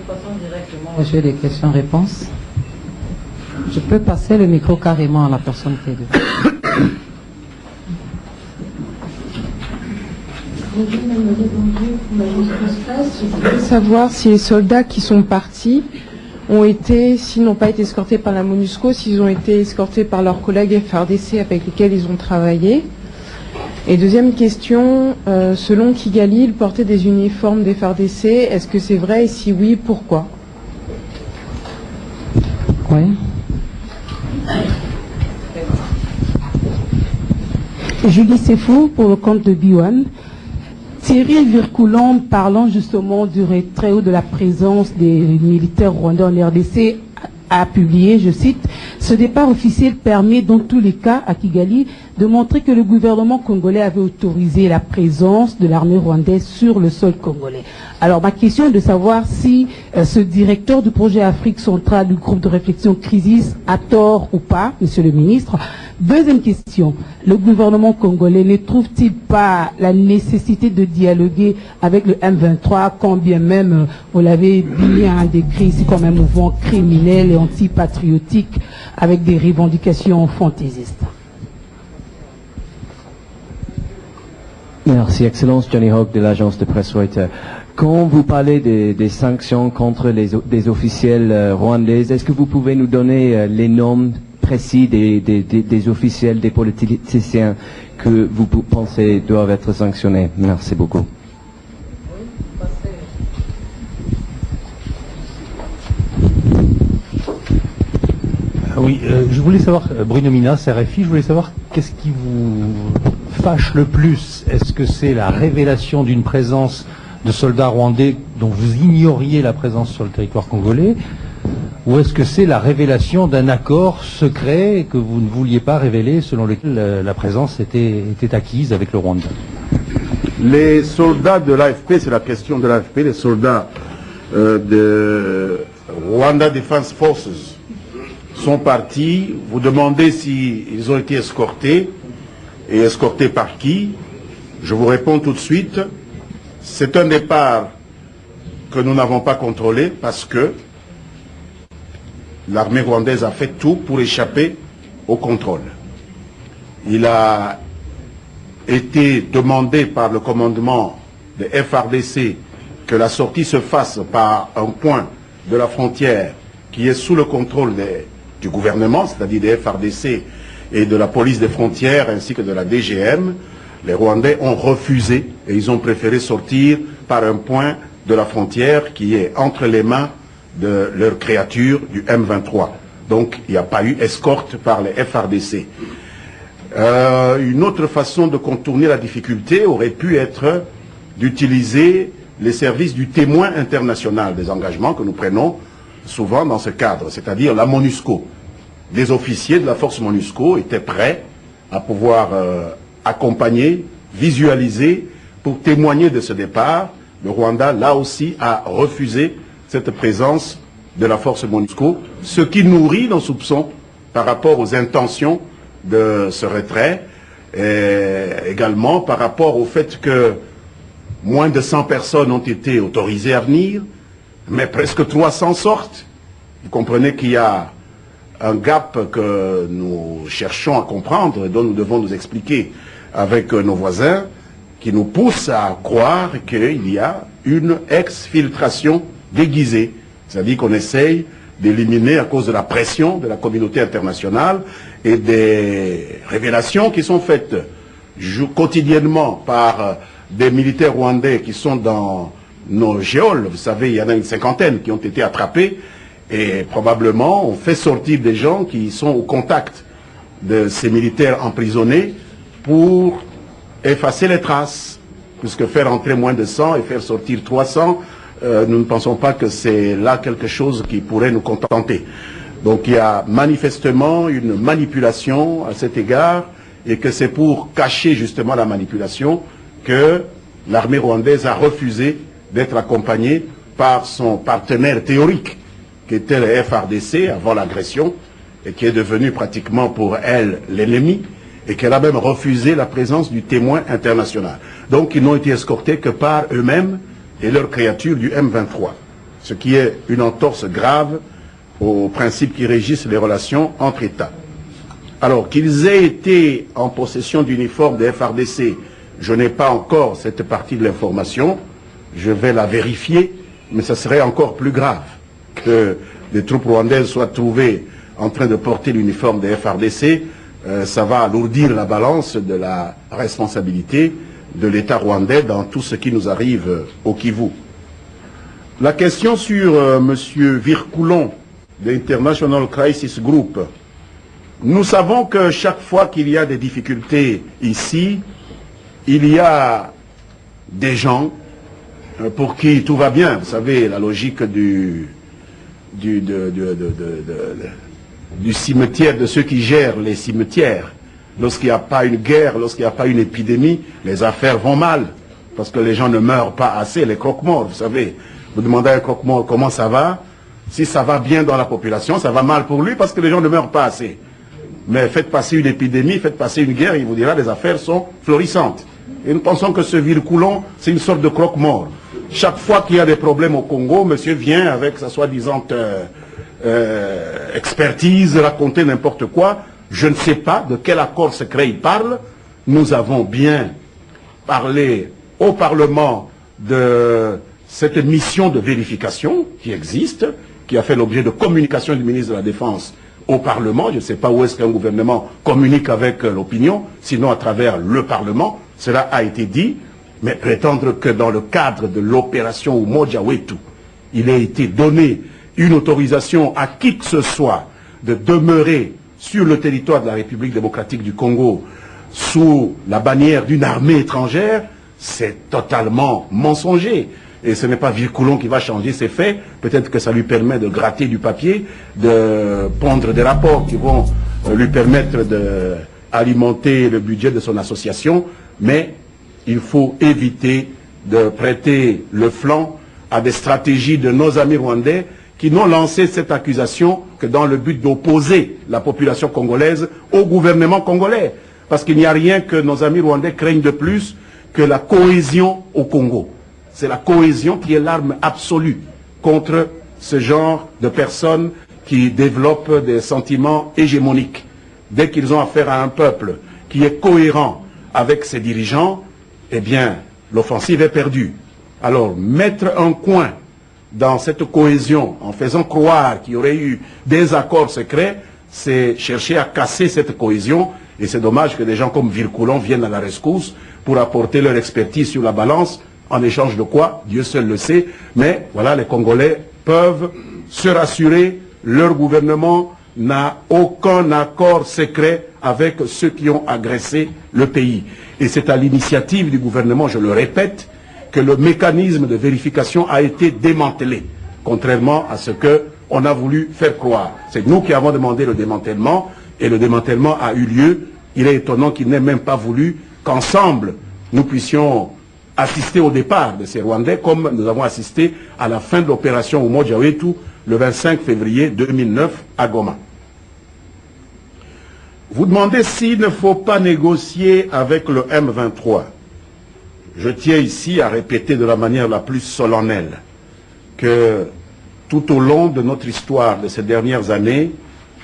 Passons directement au jeu des questions-réponses. Je peux passer le micro carrément à la personne qui est devant. Je voudrais savoir si les soldats qui sont partis ont été, s'ils n'ont pas été escortés par la MONUSCO, s'ils ont été escortés par leurs collègues FARDC avec lesquels ils ont travaillé. Et deuxième question, selon Kigali, ils portaient des uniformes des FARDC. Est-ce que c'est vrai et si oui, pourquoi? Oui. Julie Sefou pour le compte de B1. Thierry Vircoulon, parlant justement du retrait ou de la présence des militaires rwandais en RDC, a publié, je cite, « Ce départ officiel permet dans tous les cas à Kigali de montrer que le gouvernement congolais avait autorisé la présence de l'armée rwandaise sur le sol congolais. » Alors ma question est de savoir si ce directeur du projet Afrique centrale du groupe de réflexion Crisis a tort ou pas, monsieur le ministre. Deuxième question, le gouvernement congolais ne trouve-t-il pas la nécessité de dialoguer avec le M23 quand bien même, vous l'avez bien décrit ici comme un mouvement criminel et antipatriotique avec des revendications fantaisistes? Merci, Excellence. Johnny Hogg de l'agence de presse Reuters. Quand vous parlez des sanctions contre des officiels rwandais, est-ce que vous pouvez nous donner les noms précis des officiels, des politiciens que vous pensez doivent être sanctionnés? Merci beaucoup. Oui, je voulais savoir, Bruno Minas, RFI, je voulais savoir qu'est-ce qui vous fâche le plus? Est-ce que c'est la révélation d'une présence de soldats rwandais dont vous ignoriez la présence sur le territoire congolais, ou est-ce que c'est la révélation d'un accord secret que vous ne vouliez pas révéler, selon lequel la présence était acquise avec le Rwanda? Les soldats de l'AFP, c'est la question de l'AFP, les soldats de Rwanda Defense Forces sont partis. Vous demandez s'ils ont été escortés, et escortés par qui? Je vous réponds tout de suite. C'est un départ que nous n'avons pas contrôlé parce que l'armée rwandaise a fait tout pour échapper au contrôle. Il a été demandé par le commandement de FARDC que la sortie se fasse par un point de la frontière qui est sous le contrôle du gouvernement, c'est-à-dire des FARDC et de la police des frontières ainsi que de la DGM. Les Rwandais ont refusé et ils ont préféré sortir par un point de la frontière qui est entre les mains de leur créature du M23. Donc il n'y a pas eu escorte par les FARDC. Une autre façon de contourner la difficulté aurait pu être d'utiliser les services du témoin international des engagements que nous prenons souvent dans ce cadre, c'est-à-dire la MONUSCO. Des officiers de la force MONUSCO étaient prêts à pouvoir accompagner, visualiser, pour témoigner de ce départ. Le Rwanda, là aussi, a refusé cette présence de la force MONUSCO, ce qui nourrit nos soupçons par rapport aux intentions de ce retrait, et également par rapport au fait que moins de 100 personnes ont été autorisées à venir, mais presque 300 sortent. Vous comprenez qu'il y a un gap que nous cherchons à comprendre et dont nous devons nous expliquer avec nos voisins, qui nous pousse à croire qu'il y a une exfiltration déguisée. C'est-à-dire qu'on essaye d'éliminer à cause de la pression de la communauté internationale et des révélations qui sont faites quotidiennement par des militaires rwandais qui sont dans nos géoles. Vous savez, il y en a une cinquantaine qui ont été attrapés et probablement on fait sortir des gens qui sont au contact de ces militaires emprisonnés pour effacer les traces, puisque faire entrer moins de 100 et faire sortir 300, nous ne pensons pas que c'est là quelque chose qui pourrait nous contenter. Donc il y a manifestement une manipulation à cet égard, et que c'est pour cacher justement la manipulation que l'armée rwandaise a refusé d'être accompagnée par son partenaire théorique, qui était le FARDC avant l'agression, et qui est devenu pratiquement pour elle l'ennemi, et qu'elle a même refusé la présence du témoin international. Donc ils n'ont été escortés que par eux-mêmes et leurs créatures du M23. ce qui est une entorse grave aux principes qui régissent les relations entre États. Alors, qu'ils aient été en possession d'uniformes des FARDC, je n'ai pas encore cette partie de l'information, je vais la vérifier, mais ce serait encore plus grave que des troupes rwandaises soient trouvées en train de porter l'uniforme des FARDC. Ça va alourdir la balance de la responsabilité de l'État rwandais dans tout ce qui nous arrive au Kivu. La question sur M. Vircoulon de International Crisis Group. Nous savons que chaque fois qu'il y a des difficultés ici, il y a des gens pour qui tout va bien. Vous savez, la logique du cimetière, de ceux qui gèrent les cimetières. Lorsqu'il n'y a pas une guerre, lorsqu'il n'y a pas une épidémie, les affaires vont mal. Parce que les gens ne meurent pas assez, les croque-morts, vous savez. Vous demandez à un croque-mort comment ça va. Si ça va bien dans la population, ça va mal pour lui parce que les gens ne meurent pas assez. Mais faites passer une épidémie, faites passer une guerre, il vous dira les affaires sont florissantes. Et nous pensons que ce Vircoulon, c'est une sorte de croque-mort. Chaque fois qu'il y a des problèmes au Congo, monsieur vient avec sa soi-disant expertise, raconter n'importe quoi. Je ne sais pas de quel accord secret il parle. Nous avons bien parlé au Parlement de cette mission de vérification qui existe, qui a fait l'objet de communication du ministre de la Défense au Parlement. Je ne sais pas où est-ce qu'un gouvernement communique avec l'opinion, sinon à travers le Parlement. Cela a été dit, mais prétendre que dans le cadre de l'opération Umoja Wetu, il a été donné une autorisation à qui que ce soit de demeurer sur le territoire de la République démocratique du Congo sous la bannière d'une armée étrangère, c'est totalement mensonger. Et ce n'est pas Vircoulon qui va changer ses faits. Peut-être que ça lui permet de gratter du papier, de pondre des rapports qui vont lui permettre d'alimenter le budget de son association. Mais il faut éviter de prêter le flanc à des stratégies de nos amis rwandais qui n'ont lancé cette accusation que dans le but d'opposer la population congolaise au gouvernement congolais. Parce qu'il n'y a rien que nos amis rwandais craignent de plus que la cohésion au Congo. C'est la cohésion qui est l'arme absolue contre ce genre de personnes qui développent des sentiments hégémoniques. Dès qu'ils ont affaire à un peuple qui est cohérent avec ses dirigeants, eh bien, l'offensive est perdue. Alors, mettre un coin dans cette cohésion en faisant croire qu'il y aurait eu des accords secrets, c'est chercher à casser cette cohésion. Et c'est dommage que des gens comme Vircoulon viennent à la rescousse pour apporter leur expertise sur la balance. En échange de quoi, Dieu seul le sait, mais voilà, les Congolais peuvent se rassurer, leur gouvernement n'a aucun accord secret avec ceux qui ont agressé le pays. Et c'est à l'initiative du gouvernement, je le répète, que le mécanisme de vérification a été démantelé, contrairement à ce qu'on a voulu faire croire. C'est nous qui avons demandé le démantèlement, et le démantèlement a eu lieu. Il est étonnant qu'il n'ait même pas voulu qu'ensemble, nous puissions assister au départ de ces Rwandais, comme nous avons assisté à la fin de l'opération Umoja Wetu le 25 février 2009 à Goma. Vous demandez s'il ne faut pas négocier avec le M23. Je tiens ici à répéter de la manière la plus solennelle que tout au long de notre histoire de ces dernières années,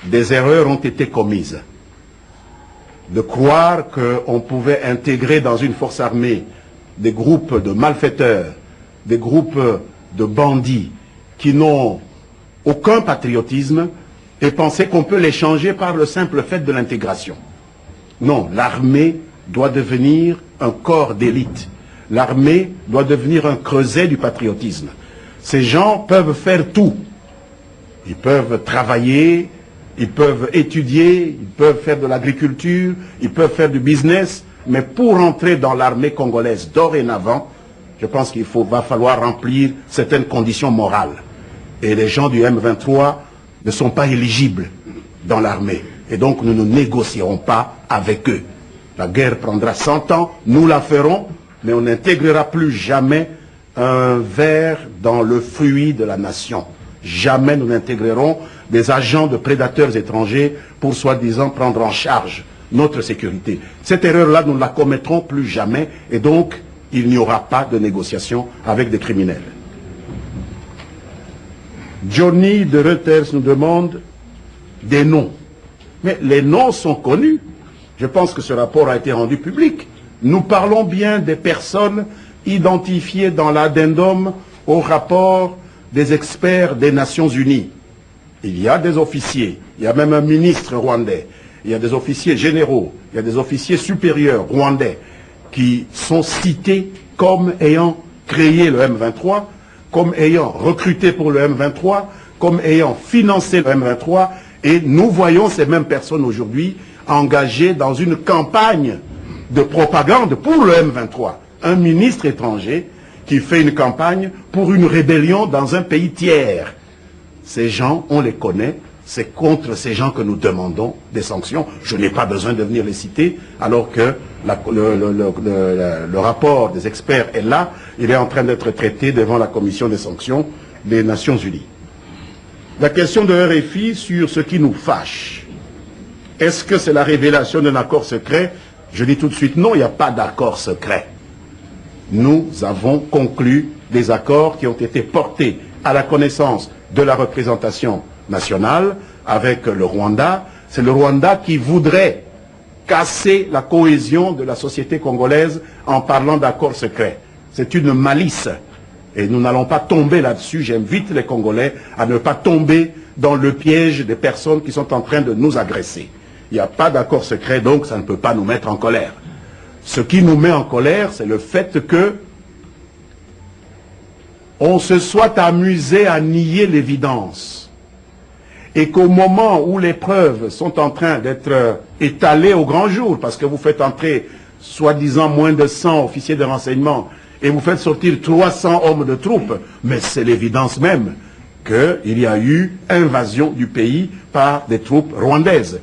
des erreurs ont été commises. De croire qu'on pouvait intégrer dans une force armée des groupes de malfaiteurs, des groupes de bandits qui n'ont aucun patriotisme et penser qu'on peut les changer par le simple fait de l'intégration. Non, l'armée doit devenir un corps d'élite. L'armée doit devenir un creuset du patriotisme. Ces gens peuvent faire tout. Ils peuvent travailler, ils peuvent étudier, ils peuvent faire de l'agriculture, ils peuvent faire du business, mais pour entrer dans l'armée congolaise dorénavant, je pense qu'il va falloir remplir certaines conditions morales. Et les gens du M23 ne sont pas éligibles dans l'armée. Et donc nous ne négocierons pas avec eux. La guerre prendra 100 ans, nous la ferons, mais on n'intégrera plus jamais un ver dans le fruit de la nation. Jamais nous n'intégrerons des agents de prédateurs étrangers pour soi-disant prendre en charge notre sécurité. Cette erreur-là, nous ne la commettrons plus jamais et donc il n'y aura pas de négociation avec des criminels. Johnny de Reuters nous demande des noms. Mais les noms sont connus. Je pense que ce rapport a été rendu public. Nous parlons bien des personnes identifiées dans l'addendum au rapport des experts des Nations Unies. Il y a des officiers, il y a même un ministre rwandais, il y a des officiers généraux, il y a des officiers supérieurs rwandais qui sont cités comme ayant créé le M23, comme ayant recruté pour le M23, comme ayant financé le M23, et nous voyons ces mêmes personnes aujourd'hui engagées dans une campagne de propagande pour le M23. Un ministre étranger qui fait une campagne pour une rébellion dans un pays tiers. Ces gens, on les connaît, c'est contre ces gens que nous demandons des sanctions. Je n'ai pas besoin de venir les citer, alors que le rapport des experts est là, il est en train d'être traité devant la commission des sanctions des Nations Unies. La question de RFI sur ce qui nous fâche. Est-ce que c'est la révélation d'un accord secret? Je dis tout de suite non, il n'y a pas d'accord secret. Nous avons conclu des accords qui ont été portés à la connaissance de la représentation nationale avec le Rwanda. C'est le Rwanda qui voudrait casser la cohésion de la société congolaise en parlant d'accords secrets. C'est une malice. Et nous n'allons pas tomber là-dessus. J'invite les Congolais à ne pas tomber dans le piège des personnes qui sont en train de nous agresser. Il n'y a pas d'accord secret, donc ça ne peut pas nous mettre en colère. Ce qui nous met en colère, c'est le fait que on se soit amusé à nier l'évidence. Et qu'au moment où les preuves sont en train d'être étalées au grand jour, parce que vous faites entrer soi-disant moins de 100 officiers de renseignement, et vous faites sortir 300 hommes de troupes, mais c'est l'évidence même qu'il y a eu invasion du pays par des troupes rwandaises.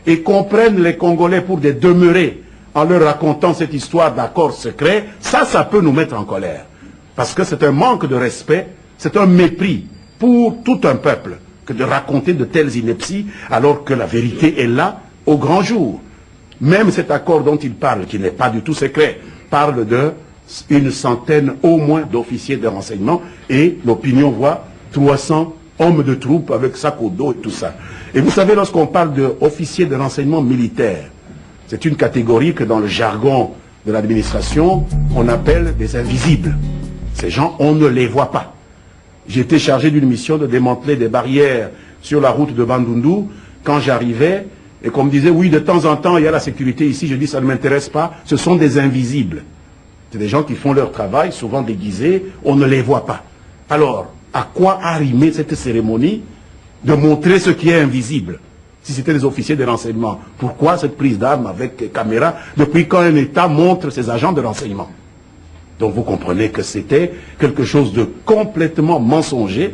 Et qu'on prenne les Congolais pour des demeurés en leur racontant cette histoire d'accord secret, ça peut nous mettre en colère. Parce que c'est un manque de respect, c'est un mépris pour tout un peuple que de raconter de telles inepties alors que la vérité est là au grand jour. Même cet accord dont il parle, qui n'est pas du tout secret, parle de une centaine au moins d'officiers de renseignement et l'opinion voit 300 hommes de troupes avec sac au dos et tout ça. Et vous savez, lorsqu'on parle d'officiers de renseignement militaire, c'est une catégorie que dans le jargon de l'administration, on appelle des invisibles. Ces gens, on ne les voit pas. J'ai été chargé d'une mission de démanteler des barrières sur la route de Bandundu. Quand j'arrivais, et qu'on me disait, oui, de temps en temps, il y a la sécurité ici, je dis, ça ne m'intéresse pas, ce sont des invisibles. C'est des gens qui font leur travail, souvent déguisés, on ne les voit pas. Alors, à quoi arrimer cette cérémonie de montrer ce qui est invisible? Si c'était des officiers de renseignement, pourquoi cette prise d'armes avec caméra? Depuis quand un État montre ses agents de renseignement? Donc vous comprenez que c'était quelque chose de complètement mensonger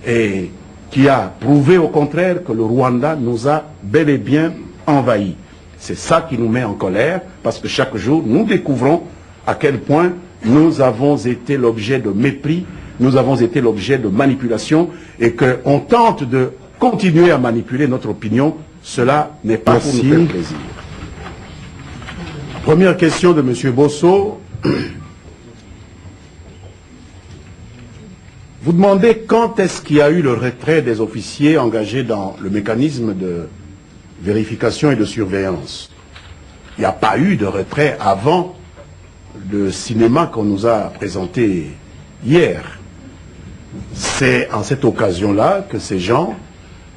et qui a prouvé au contraire que le Rwanda nous a bel et bien envahis. C'est ça qui nous met en colère, parce que chaque jour, nous découvrons à quel point nous avons été l'objet de mépris, nous avons été l'objet de manipulation, et qu'on tente de continuer à manipuler notre opinion. Cela n'est pas pour nous faire plaisir. Première question de M. Bosso. Vous demandez quand est-ce qu'il y a eu le retrait des officiers engagés dans le mécanisme de vérification et de surveillance. Il n'y a pas eu de retrait avant le cinéma qu'on nous a présenté hier. C'est en cette occasion-là que ces gens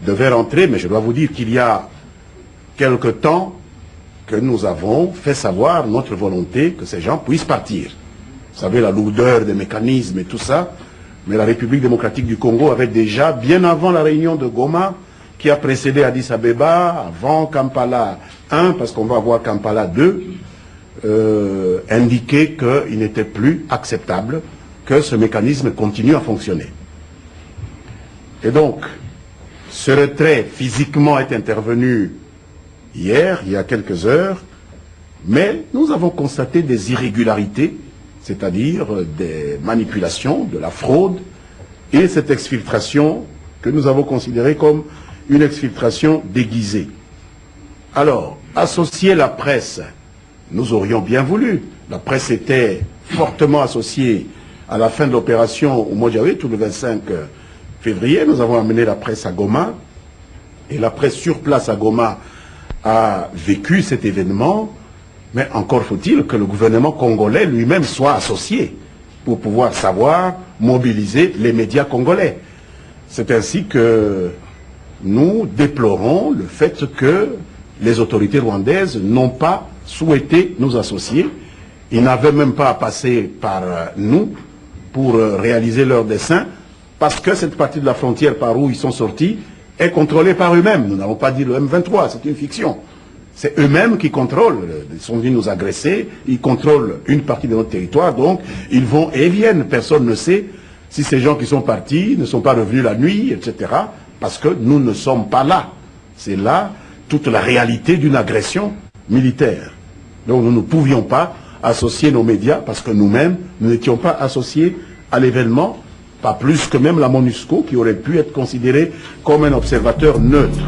devaient rentrer, mais je dois vous dire qu'il y a quelque temps que nous avons fait savoir notre volonté que ces gens puissent partir. Vous savez, la lourdeur des mécanismes et tout ça, mais la République démocratique du Congo avait déjà, bien avant la réunion de Goma, qui a précédé Addis Abeba, avant Kampala 1, parce qu'on va avoir Kampala 2, indiqué qu'il n'était plus acceptable que ce mécanisme continue à fonctionner. Et donc, ce retrait physiquement est intervenu hier, il y a quelques heures, mais nous avons constaté des irrégularités, c'est-à-dire des manipulations, de la fraude, et cette exfiltration que nous avons considérée comme une exfiltration déguisée. Alors, associer la presse, nous aurions bien voulu. La presse était fortement associée à la fin de l'opération au Modjawe, tout le 25 février, nous avons amené la presse à Goma, et la presse sur place à Goma a vécu cet événement, mais encore faut-il que le gouvernement congolais lui-même soit associé pour pouvoir savoir mobiliser les médias congolais. C'est ainsi que nous déplorons le fait que les autorités rwandaises n'ont pas souhaité nous associer. Ils n'avaient même pas à passer par nous pour réaliser leurs desseins, parce que cette partie de la frontière par où ils sont sortis est contrôlée par eux-mêmes. Nous n'avons pas dit le M23, c'est une fiction. C'est eux-mêmes qui contrôlent. Ils sont venus nous agresser, ils contrôlent une partie de notre territoire, donc ils vont et viennent. Personne ne sait si ces gens qui sont partis ne sont pas revenus la nuit, etc. Parce que nous ne sommes pas là. C'est là toute la réalité d'une agression militaire. Donc nous ne pouvions pas associer nos médias parce que nous-mêmes, nous n'étions pas associés à l'événement, pas plus que même la MONUSCO qui aurait pu être considérée comme un observateur neutre.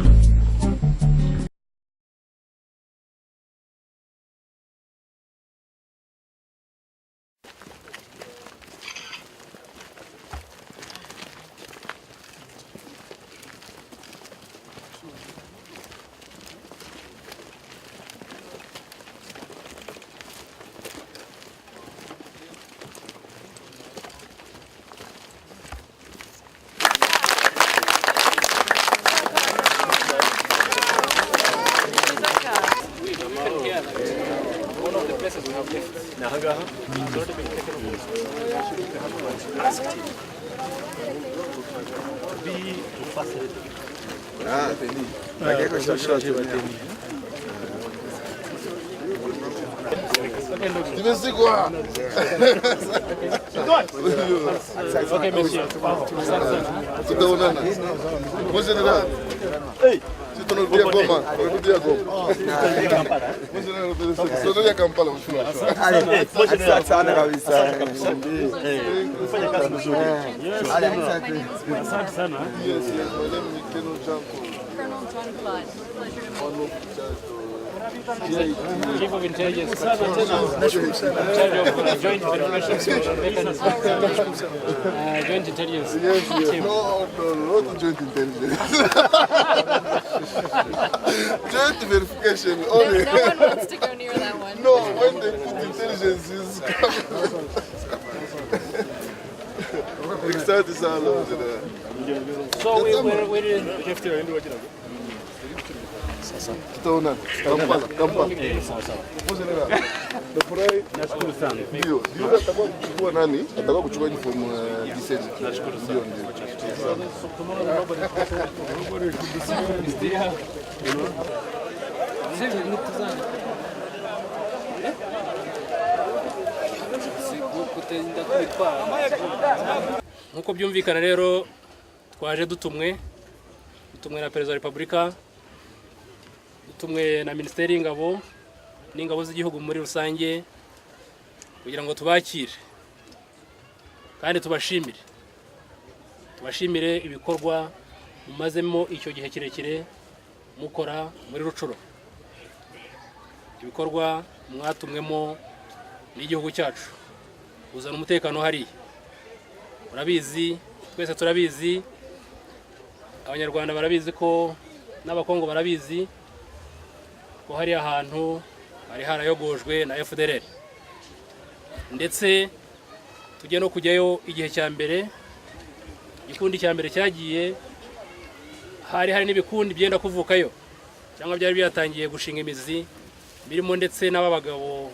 Ok, monsieur. Mon général. Hey, si tu nous dis à Goma, on nous dit à Goma. Mon général, c'est donné à Kampala. Allez, ça n'a pas vu ça. Fanya kazi nzuri. Asante sana. Yes, yes. My name is Colonel John Clyde. Chief of Intelligence, charge of Joint Information Mechanism, Joint Intelligence. Yes. No, not Joint Intelligence. Joint verification only. No one wants to go near that one. No, when they put intelligence is So we didn't have to tutaona Kampala. Mon général. Nafurahi. Nashukuru sana. Ndio atakuwa kuchukua nani? Atakuwa kuchukua uniform 17. Nashukuru sana. Nkuko byumvikana rero twaje dutumwe na Perezida wa Repubulika, dutumwe na Minisiteri y'Ingabo n'ingabo z'igihugu muri rusange kugira ngo tubakire kandi tubashimire ibikorwa mumazemo icyo gihe kirekire mukora muri Rucuro, ibikorwa mwatumwemo n'igihugu cyacu uzana umutekano hari. Murabizi, twese turabizi, abanyarwanda barabizi ko n'abakongo barabizi ko hari ahantu hari harayogojwe na FDLR, ndetse tujye no kujyayo igihe cya mbere. Igikundi cya mbere cyagiye hari n'ibikundi byenda kuvukayo cyangwa byari byatangiye gushinga imizi birimo ndetse n'abagabo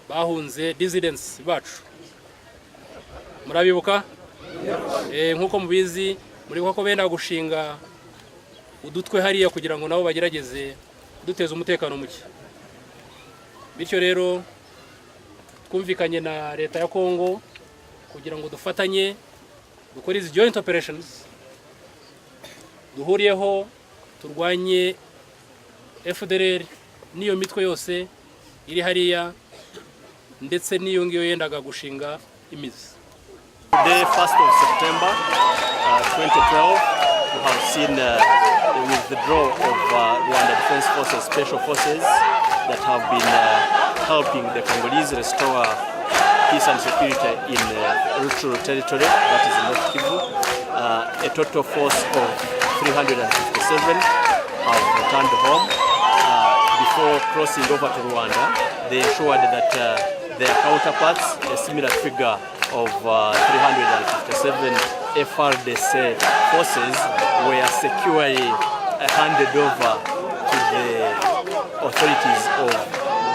bahunze dissidents bacu. Murabibuka? Nkuko mubizi muri ko benda gushinga udutwe hariya kugira ngo nabo bagerageze duteza umutekano muke. Bityo rero twumvikanye na leta ya Kongo kugira ngo dufatanye dukora izi joint operations, duhuriyeho turwanye FDLR niyo mitwe yose iri hariya ndetse niyo ngiyo yendaga gushinga imizi. The 1st of September 2012, we have seen the withdrawal of Rwanda Defense Forces Special Forces that have been helping the Congolese restore peace and security in Rutshuru territory, that is North Kivu. A total force of 357 have returned home. Before crossing over to Rwanda, they ensured that their counterparts, a similar figure of 357 FRDC forces, were securely handed over to the authorities of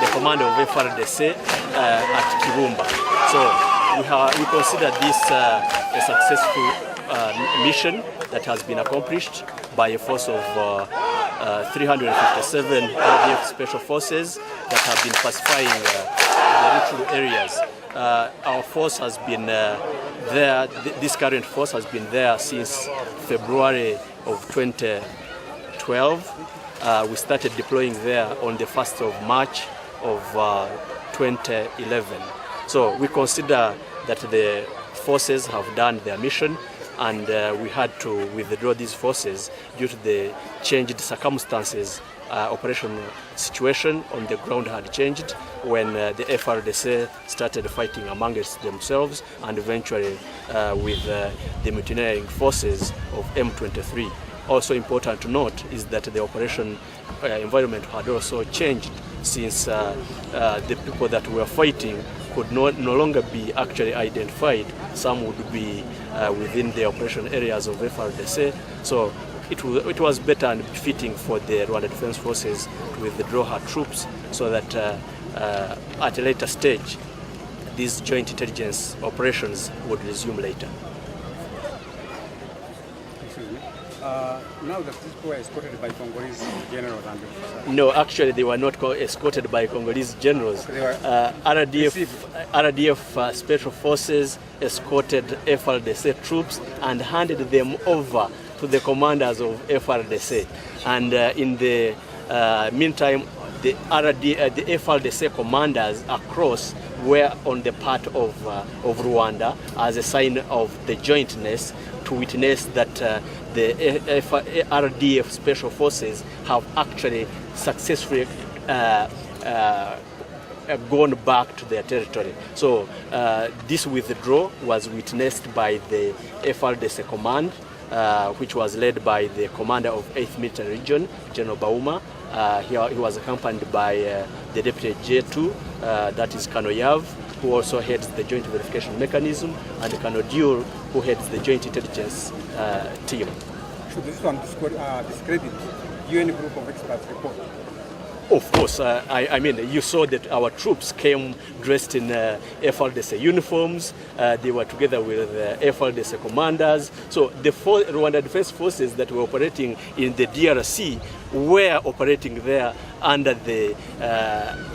the commander of FRDC at Kirumba. So we consider this a successful mission that has been accomplished by a force of 357 RDF special forces that have been pacifying the Rutshuru areas. Our force has been there, this current force has been there since February of 2012. We started deploying there on the 1st of March of 2011. So we consider that the forces have done their mission, and we had to withdraw these forces due to the changed circumstances. Operational situation on the ground had changed when the FRDC started fighting amongst themselves and eventually with the mutineering forces of M23. Also important to note is that the operation environment had also changed since the people that were fighting could no longer be actually identified. Some would be within the operation areas of FRDC. So it was better and befitting for the Rwanda Defense Forces to withdraw her troops so that at a later stage these joint intelligence operations would resume later. Now that these people were escorted by Congolese generals and officers? No, actually they were not escorted by Congolese generals. RDF Special Forces escorted FRDC troops and handed them over to the commanders of FRDC. And in the meantime, the FRDC commanders across were on the part of Rwanda as a sign of the jointness to witness that the RDF Special Forces have actually successfully gone back to their territory. So this withdrawal was witnessed by the FRDC command, which was led by the commander of 8th Military Region, General Bauma. He was accompanied by the Deputy J2, that is Kanoyav, who also heads the Joint Verification Mechanism, and Kanodiur, who heads the Joint Intelligence team. Should this one discredit UN group of experts report? Of course, I mean, you saw that our troops came dressed in FRDC uniforms. They were together with FRDC commanders. So the Rwanda Defense Forces that were operating in the DRC were operating there under the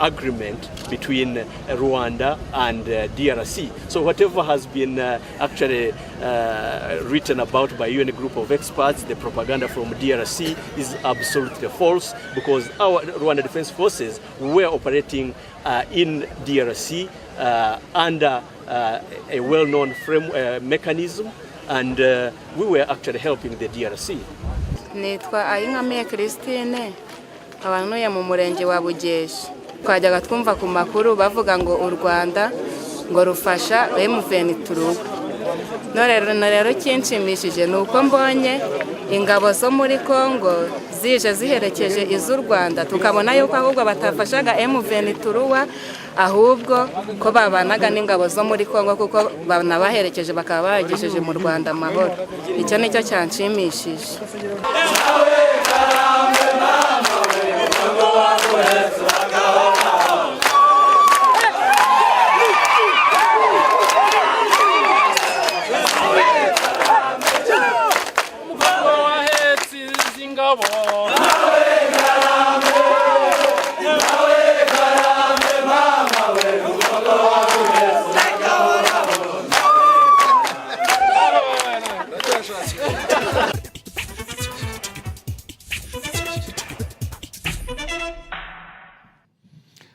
agreement between Rwanda and DRC. So whatever has been actually written about by UN group of experts, the propaganda from DRC is absolutely false, because our Rwanda Defense Forces were operating in DRC under a well-known mechanism, and we were actually helping the DRC. Nitwa Ayinkameye Christine, abantuye mu murenge wa Bugeshi. Twajyaga twumva ku makuru bavuga ngo u Rwanda ngo rufasha M23. None rero kinshimishije nuko mbonye ingabo zo muri Kongo zije ziherekeje iz'u Rwanda, tukabona yuko ahubwo batafashaga M23 ahubwo ko babanaga n'ingabo zo muri Kongo, kuko banabaherekeje bakaba bagejeje mu Rwanda amahoro. Icyo nicyo cyanshimishije.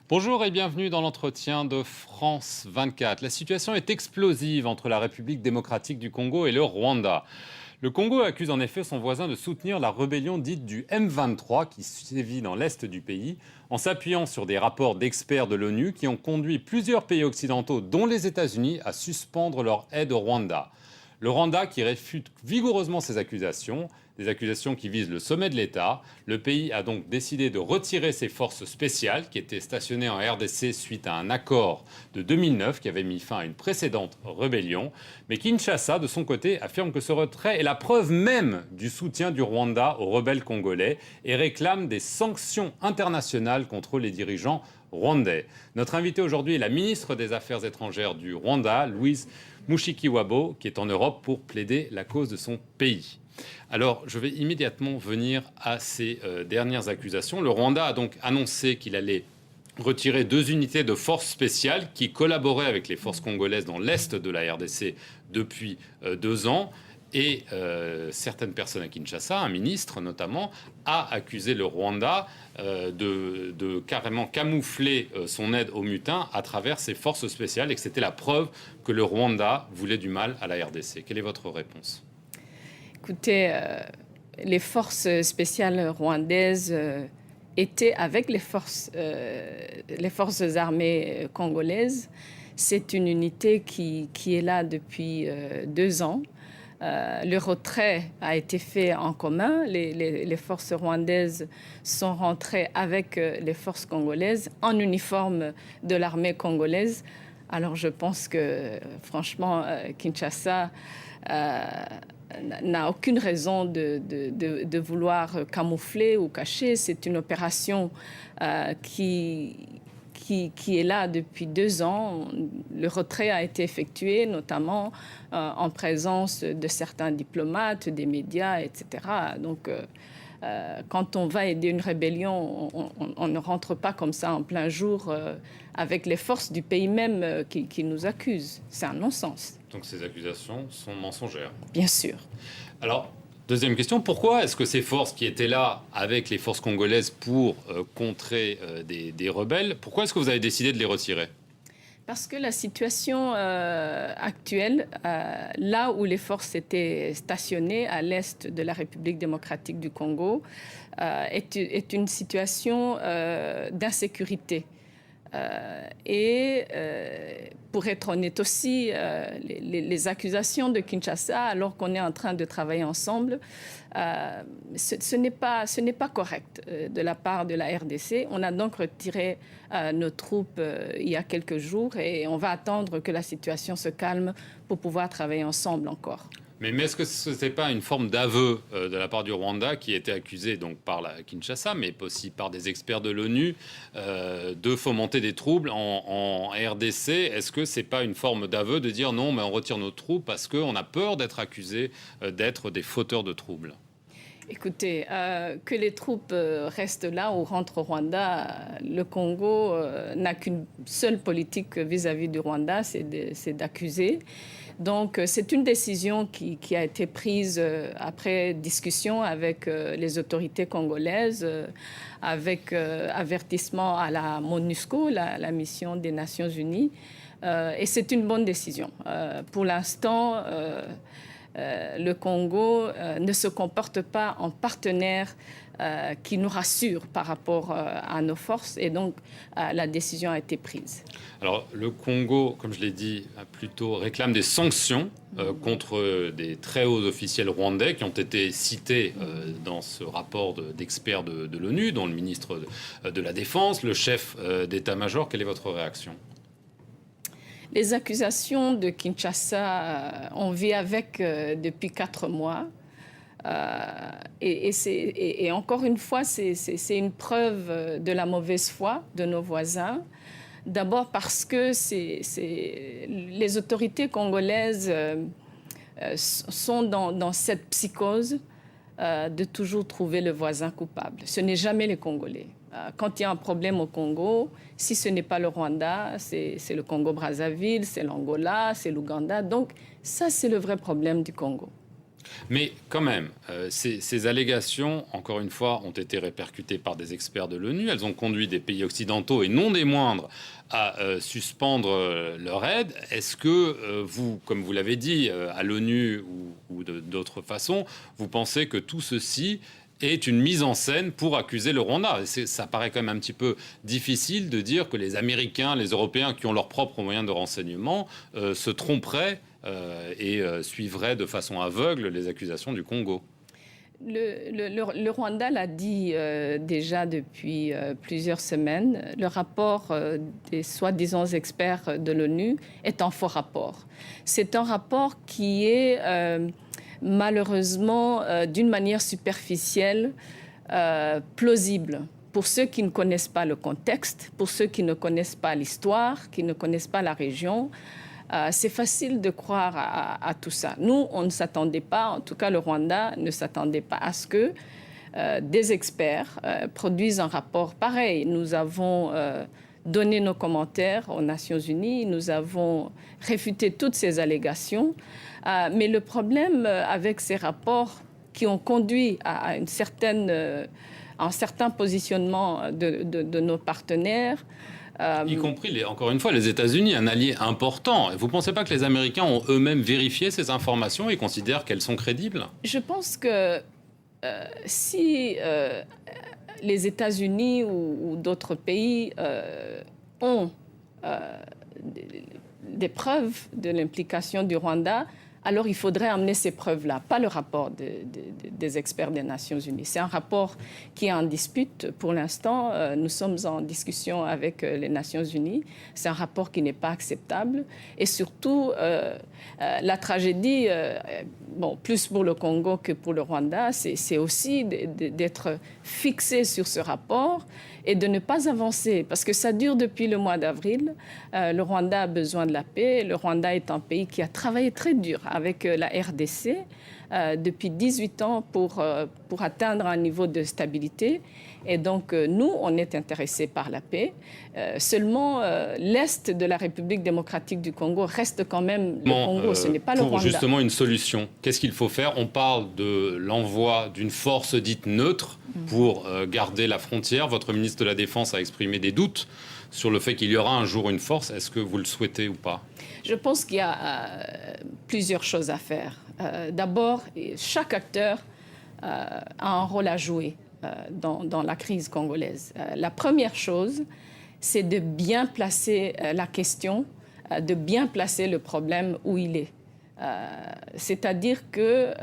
Bonjour et bienvenue dans l'entretien de France 24. La situation est explosive entre la République démocratique du Congo et le Rwanda. Le Congo accuse en effet son voisin de soutenir la rébellion dite du M23 qui sévit dans l'est du pays, en s'appuyant sur des rapports d'experts de l'ONU qui ont conduit plusieurs pays occidentaux, dont les États-Unis, à suspendre leur aide au Rwanda. Le Rwanda qui réfute vigoureusement ces accusations, des accusations qui visent le sommet de l'État. Le pays a donc décidé de retirer ses forces spéciales qui étaient stationnées en RDC suite à un accord de 2009 qui avait mis fin à une précédente rébellion. Mais Kinshasa, de son côté, affirme que ce retrait est la preuve même du soutien du Rwanda aux rebelles congolais et réclame des sanctions internationales contre les dirigeants rwandais. Notre invitée aujourd'hui est la ministre des Affaires étrangères du Rwanda, Louise Mushikiwabo, qui est en Europe pour plaider la cause de son pays. Alors, je vais immédiatement venir à ces dernières accusations. Le Rwanda a donc annoncé qu'il allait retirer 2 unités de forces spéciales qui collaboraient avec les forces congolaises dans l'est de la RDC depuis 2 ans. Et certaines personnes à Kinshasa, un ministre notamment, a accusé le Rwanda de carrément camoufler son aide aux mutins à travers ses forces spéciales et que c'était la preuve que le Rwanda voulait du mal à la RDC. Quelle est votre réponse ? Écoutez, les forces spéciales rwandaises étaient avec les forces armées congolaises. C'est une unité qui est là depuis 2 ans. Le retrait a été fait en commun. Les forces rwandaises sont rentrées avec les forces congolaises en uniforme de l'armée congolaise. Alors je pense que franchement, Kinshasa n'a aucune raison de vouloir camoufler ou cacher. C'est une opération qui est là depuis 2 ans. Le retrait a été effectué, notamment en présence de certains diplomates, des médias, etc. Donc, quand on va aider une rébellion, on ne rentre pas comme ça en plein jour avec les forces du pays même qui nous accusent. C'est un non-sens. Donc ces accusations sont mensongères. Bien sûr. Alors, deuxième question, pourquoi est-ce que ces forces qui étaient là avec les forces congolaises pour contrer des rebelles, pourquoi est-ce que vous avez décidé de les retirer ? Parce que la situation actuelle, là où les forces étaient stationnées à l'est de la République démocratique du Congo, est une situation d'insécurité. Pour être honnête aussi, les accusations de Kinshasa, alors qu'on est en train de travailler ensemble, ce n'est pas correct de la part de la RDC. On a donc retiré nos troupes il y a quelques jours et on va attendre que la situation se calme pour pouvoir travailler ensemble encore. Mais est-ce que ce n'était pas une forme d'aveu de la part du Rwanda qui était accusé donc par la Kinshasa, mais aussi par des experts de l'ONU, de fomenter des troubles en RDC? Est-ce que c'est pas une forme d'aveu de dire non, mais on retire nos troupes parce qu'on a peur d'être accusé d'être des fauteurs de troubles? Écoutez, que les troupes restent là ou rentrent au Rwanda, le Congo n'a qu'une seule politique vis-à-vis du Rwanda, c'est d'accuser. Donc, c'est une décision qui a été prise après discussion avec les autorités congolaises, avec avertissement à la MONUSCO, la mission des Nations Unies. Et c'est une bonne décision. Pour l'instant, le Congo ne se comporte pas en partenaire qui nous rassure par rapport à nos forces et donc la décision a été prise. Alors le Congo, comme je l'ai dit plus tôt, réclame des sanctions contre des très hauts officiels rwandais qui ont été cités dans ce rapport d'experts de l'ONU, dont le ministre de la Défense, le chef d'état-major. Quelle est votre réaction ? Les accusations de Kinshasa, on vit avec depuis 4 mois. Et encore une fois, c'est une preuve de la mauvaise foi de nos voisins. D'abord parce que les autorités congolaises sont dans cette psychose de toujours trouver le voisin coupable. Ce n'est jamais les Congolais. Quand il y a un problème au Congo, si ce n'est pas le Rwanda, c'est le Congo-Brazzaville, c'est l'Angola, c'est l'Ouganda. Donc ça, c'est le vrai problème du Congo. Mais quand même, ces allégations, encore une fois, ont été répercutées par des experts de l'ONU. Elles ont conduit des pays occidentaux, et non des moindres, à suspendre leur aide. Est-ce que vous, comme vous l'avez dit, à l'ONU ou d'autres façons, vous pensez que tout ceci est une mise en scène pour accuser le Rwanda? Ça paraît quand même un petit peu difficile de dire que les Américains, les Européens, qui ont leurs propres moyens de renseignement, se tromperaient et suivraient de façon aveugle les accusations du Congo. Le Rwanda l'a dit déjà depuis plusieurs semaines. Le rapport des soi-disant experts de l'ONU est un faux rapport. C'est un rapport qui est malheureusement d'une manière superficielle, plausible. Pour ceux qui ne connaissent pas le contexte, pour ceux qui ne connaissent pas l'histoire, qui ne connaissent pas la région, c'est facile de croire à tout ça. Nous, on ne s'attendait pas, en tout cas le Rwanda ne s'attendait pas à ce que des experts produisent un rapport pareil. Nous avons donné nos commentaires aux Nations Unies, nous avons réfuté toutes ces allégations. Mais le problème avec ces rapports qui ont conduit à un certain positionnement de nos partenaires, y compris, encore une fois, les États-Unis, un allié important. Vous ne pensez pas que les Américains ont eux-mêmes vérifié ces informations et considèrent qu'elles sont crédibles? Je pense que si les États-Unis ou d'autres pays ont des preuves de l'implication du Rwanda, alors il faudrait amener ces preuves-là, pas le rapport des experts des Nations Unies. C'est un rapport qui est en dispute pour l'instant. Nous sommes en discussion avec les Nations Unies. C'est un rapport qui n'est pas acceptable. Et surtout, la tragédie, plus pour le Congo que pour le Rwanda, c'est aussi d'être fixé sur ce rapport et de ne pas avancer, parce que ça dure depuis le mois d'avril. Le Rwanda a besoin de la paix. Le Rwanda est un pays qui a travaillé très dur avec la RDC depuis 18 ans pour atteindre un niveau de stabilité. Et donc, nous, on est intéressés par la paix. Seulement, l'Est de la République démocratique du Congo reste quand même le Congo, ce n'est pas le Rwanda. Pour justement une solution, qu'est-ce qu'il faut faire? On parle de l'envoi d'une force dite neutre pour garder la frontière. Votre ministre de la Défense a exprimé des doutes sur le fait qu'il y aura un jour une force. Est-ce que vous le souhaitez ou pas? Je pense qu'il y a plusieurs choses à faire. D'abord, chaque acteur a un rôle à jouer dans la crise congolaise. La première chose, c'est de bien placer la question, de bien placer le problème où il est. C'est-à-dire que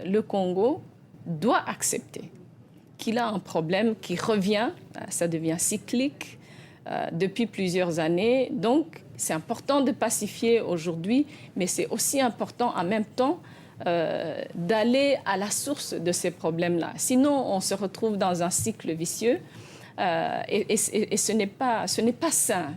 le Congo doit accepter qu'il a un problème qui revient, ça devient cyclique depuis plusieurs années. Donc, c'est important de pacifier aujourd'hui, mais c'est aussi important en même temps d'aller à la source de ces problèmes-là. Sinon, on se retrouve dans un cycle vicieux et ce n'est pas sain,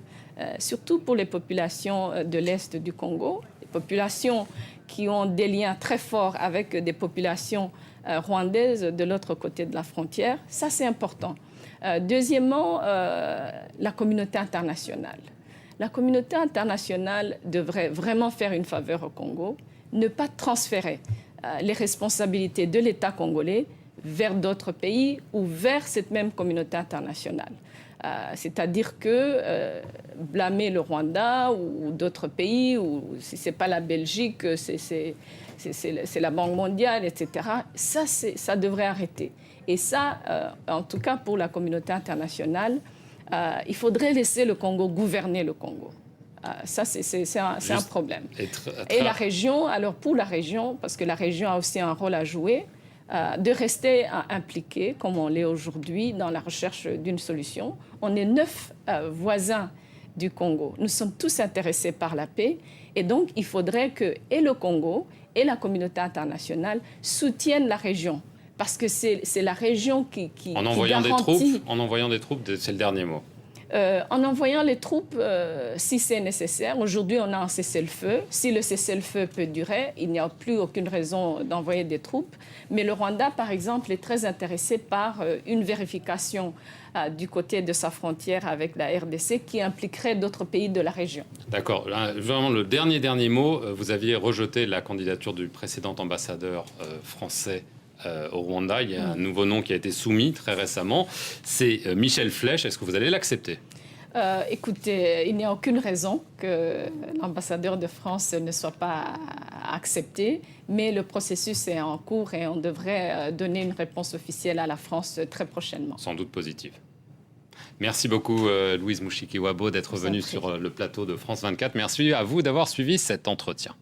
surtout pour les populations de l'Est du Congo, les populations qui ont des liens très forts avec des populations rwandaises de l'autre côté de la frontière. Ça, c'est important. Deuxièmement, la communauté internationale. La communauté internationale devrait vraiment faire une faveur au Congo, ne pas transférer les responsabilités de l'État congolais vers d'autres pays ou vers cette même communauté internationale. C'est-à-dire que blâmer le Rwanda ou d'autres pays, ou si ce n'est pas la Belgique, c'est la Banque mondiale, etc., ça devrait arrêter. Et ça, en tout cas pour la communauté internationale, il faudrait laisser le Congo gouverner le Congo. Ça, c'est un problème. Et la région, alors pour la région, parce que la région a aussi un rôle à jouer, de rester impliqué, comme on l'est aujourd'hui, dans la recherche d'une solution. On est 9 voisins du Congo. Nous sommes tous intéressés par la paix. Et donc, il faudrait que et le Congo et la communauté internationale soutiennent la région. Parce que c'est la région qui en envoyant garantit... En envoyant des troupes, c'est le dernier mot. En envoyant les troupes, si c'est nécessaire. Aujourd'hui, on a un cessez-le-feu. Si le cessez-le-feu peut durer, il n'y a plus aucune raison d'envoyer des troupes. Mais le Rwanda, par exemple, est très intéressé par une vérification du côté de sa frontière avec la RDC qui impliquerait d'autres pays de la région. D'accord. Vraiment, le dernier mot, vous aviez rejeté la candidature du précédent ambassadeur français au Rwanda. Il y a un nouveau nom qui a été soumis très récemment. C'est Michel Flech. Est-ce que vous allez l'accepter ? Écoutez, il n'y a aucune raison que l'ambassadeur de France ne soit pas accepté, mais le processus est en cours et on devrait donner une réponse officielle à la France très prochainement. Sans doute positive. Merci beaucoup Louise Mushikiwabo d'être venue sur le plateau de France 24. Merci à vous d'avoir suivi cet entretien.